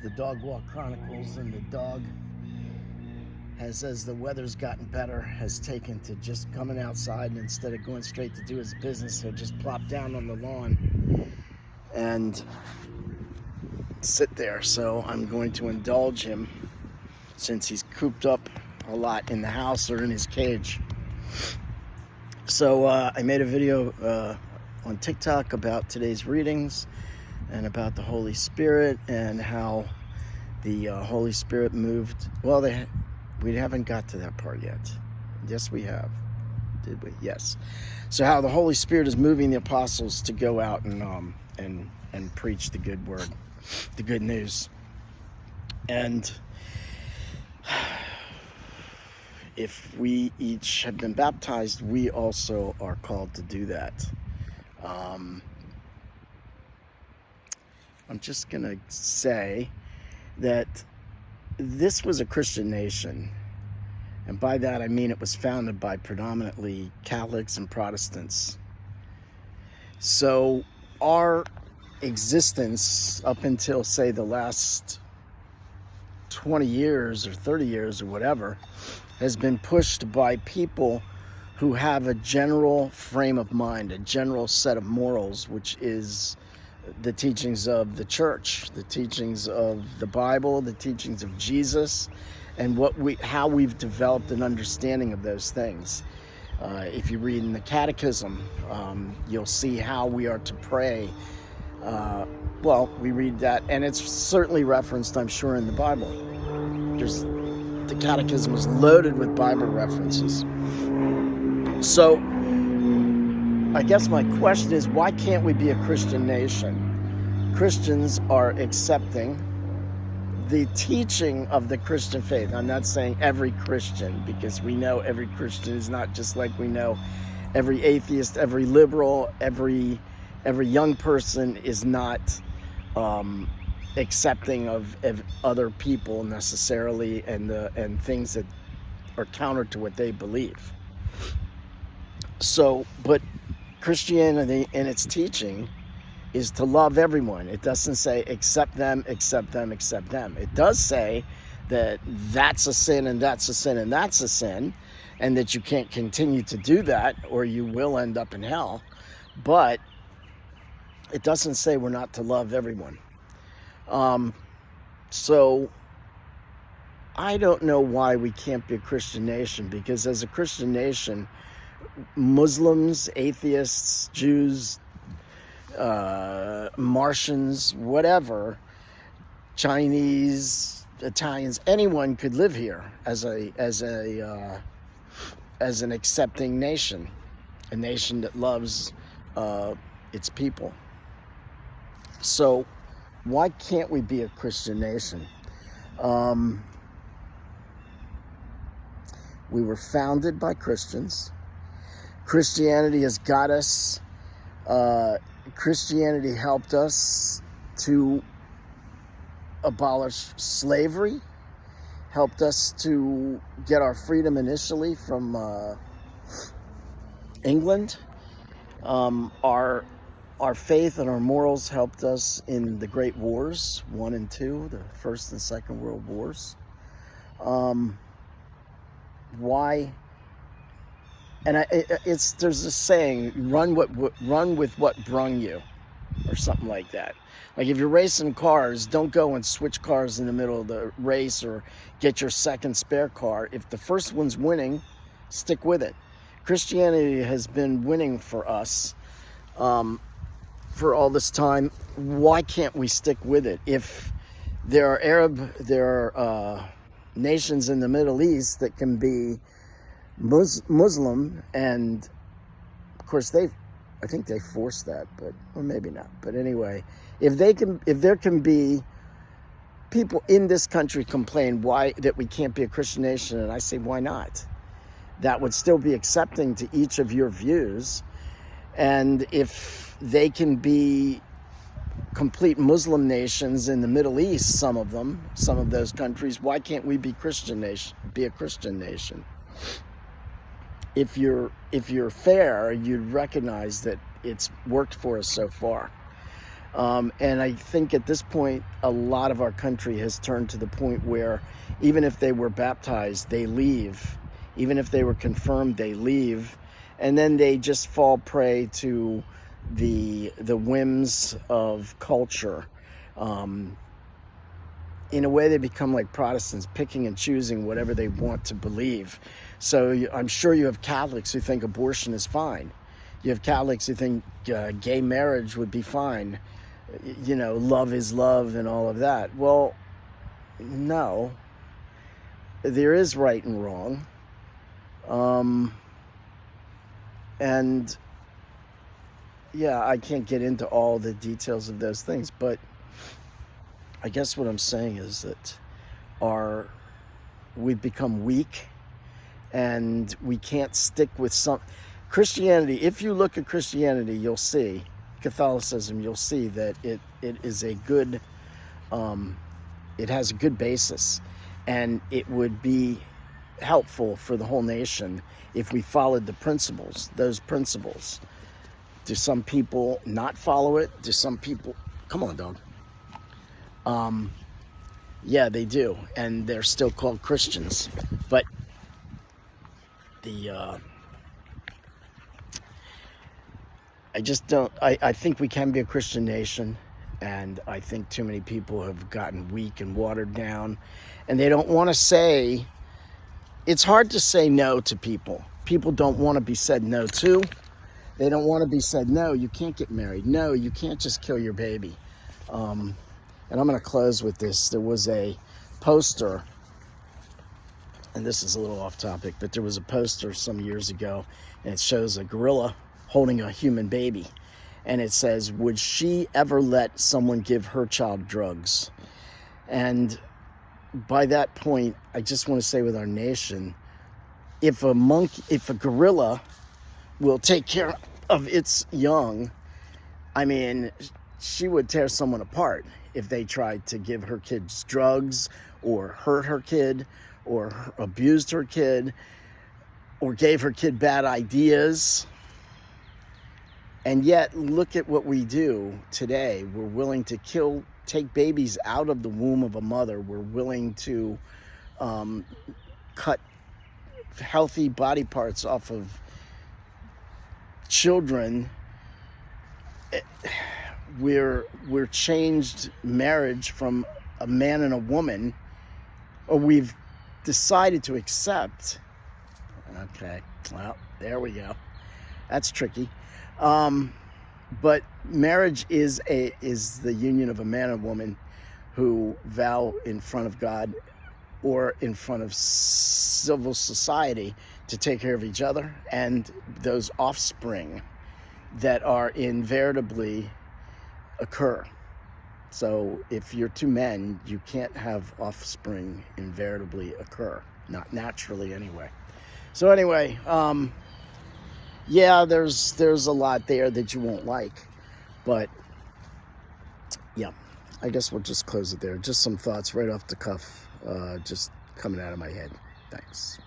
the Dog Walk Chronicles, and the dog has, as the weather's gotten better, has taken to just coming outside, and instead of going straight to do his business, he'll just plop down on the lawn and sit there. So I'm going to indulge him since he's cooped up a lot in the house or in his cage. So I made a video on TikTok about today's readings and about the Holy Spirit and how the Holy Spirit moved. Well, we haven't got to that part yet. Yes, we have. Did we? Yes. So how the Holy Spirit is moving the apostles to go out and preach the good word, the good news. And if we each have been baptized, we also are called to do that. I'm just going to say that this was a Christian nation. And by that, I mean it was founded by predominantly Catholics and Protestants. So our existence up until, say, the last 20 years or 30 years or whatever has been pushed by people who have a general frame of mind, a general set of morals, which is the teachings of the church, the teachings of the Bible, the teachings of Jesus, and how we've developed an understanding of those things. If you read in the Catechism, you'll see how we are to pray. Well, we read that, and it's certainly referenced, I'm sure, in the Bible. The Catechism is loaded with Bible references. So I guess my question is, why can't we be a Christian nation? Christians are accepting the teaching of the Christian faith. I'm not saying every Christian, because we know every Christian is not just like we know every atheist, every liberal, every young person is not accepting of other people necessarily, and things that are counter to what they believe. So, but Christianity in its teaching is to love everyone. It doesn't say accept them, accept them, accept them. It does say that that's a sin and that's a sin and that's a sin, and that you can't continue to do that or you will end up in hell. But it doesn't say we're not to love everyone. So I don't know why we can't be a Christian nation, because as a Christian nation, Muslims, atheists, Jews, Martians, whatever, Chinese, Italians, anyone could live here as an accepting nation, a nation that loves its people. So why can't we be a Christian nation? We were founded by Christians. Christianity has got us. Christianity helped us to abolish slavery, helped us to get our freedom initially from England. Our faith and our morals helped us in the Great Wars, 1 and 2, the First and Second World Wars. Why? And there's this saying, run with what brung you, or something like that. Like if you're racing cars, don't go and switch cars in the middle of the race or get your second spare car. If the first one's winning, stick with it. Christianity has been winning for us for all this time. Why can't we stick with it? If there are nations in the Middle East that can be Muslim, and of course I think they force that, or maybe not. But anyway, if there can be people in this country complain that we can't be a Christian nation, and I say, why not? That would still be accepting to each of your views. And if they can be complete Muslim nations in the Middle East, some of those countries, why can't we be a Christian nation? If you're fair, you'd recognize that it's worked for us so far. And I think at this point, a lot of our country has turned to the point where even if they were baptized, they leave. Even if they were confirmed, they leave. And then they just fall prey to the whims of culture. In a way, they become like Protestants, picking and choosing whatever they want to believe. So I'm sure you have Catholics who think abortion is fine. You have Catholics who think gay marriage would be fine. You know, love is love and all of that. Well, no. There is right and wrong. And yeah, I can't get into all the details of those things, but I guess what I'm saying is that we've become weak, and we can't stick with Christianity. If you look at Christianity, you'll see Catholicism. You'll see that it is a good, it has a good basis, and it would be helpful for the whole nation if we followed the principles. Those principles. Do some people not follow it? Do some people? Come on, dog. Yeah, they do, and they're still called Christians. But I just don't. I think we can be a Christian nation, and I think too many people have gotten weak and watered down, and they don't want to say. It's hard to say no to people. People don't want to be said no to. They don't want to be said, no, you can't get married. No, you can't just kill your baby. And I'm going to close with this. There was a poster, and this is a little off topic, but there was a poster some years ago, and it shows a gorilla holding a human baby. And it says, would she ever let someone give her child drugs? And by that point, I just want to say with our nation, if a gorilla will take care of its young, I mean, she would tear someone apart if they tried to give her kids drugs or hurt her kid or abused her kid or gave her kid bad ideas. And yet, look at what we do today. We're willing to take babies out of the womb of a mother. We're willing to cut healthy body parts off of children. We're changed marriage from a man and a woman, or we've decided to accept. Okay, well, there we go. That's tricky. But marriage is the union of a man and woman who vow in front of God or in front of civil society to take care of each other and those offspring that are invariably occur. So if you're two men, you can't have offspring invariably occur, not naturally anyway. So anyway, yeah, there's a lot there that you won't like, but yeah, I guess we'll just close it there. Just some thoughts right off the cuff, just coming out of my head. Thanks.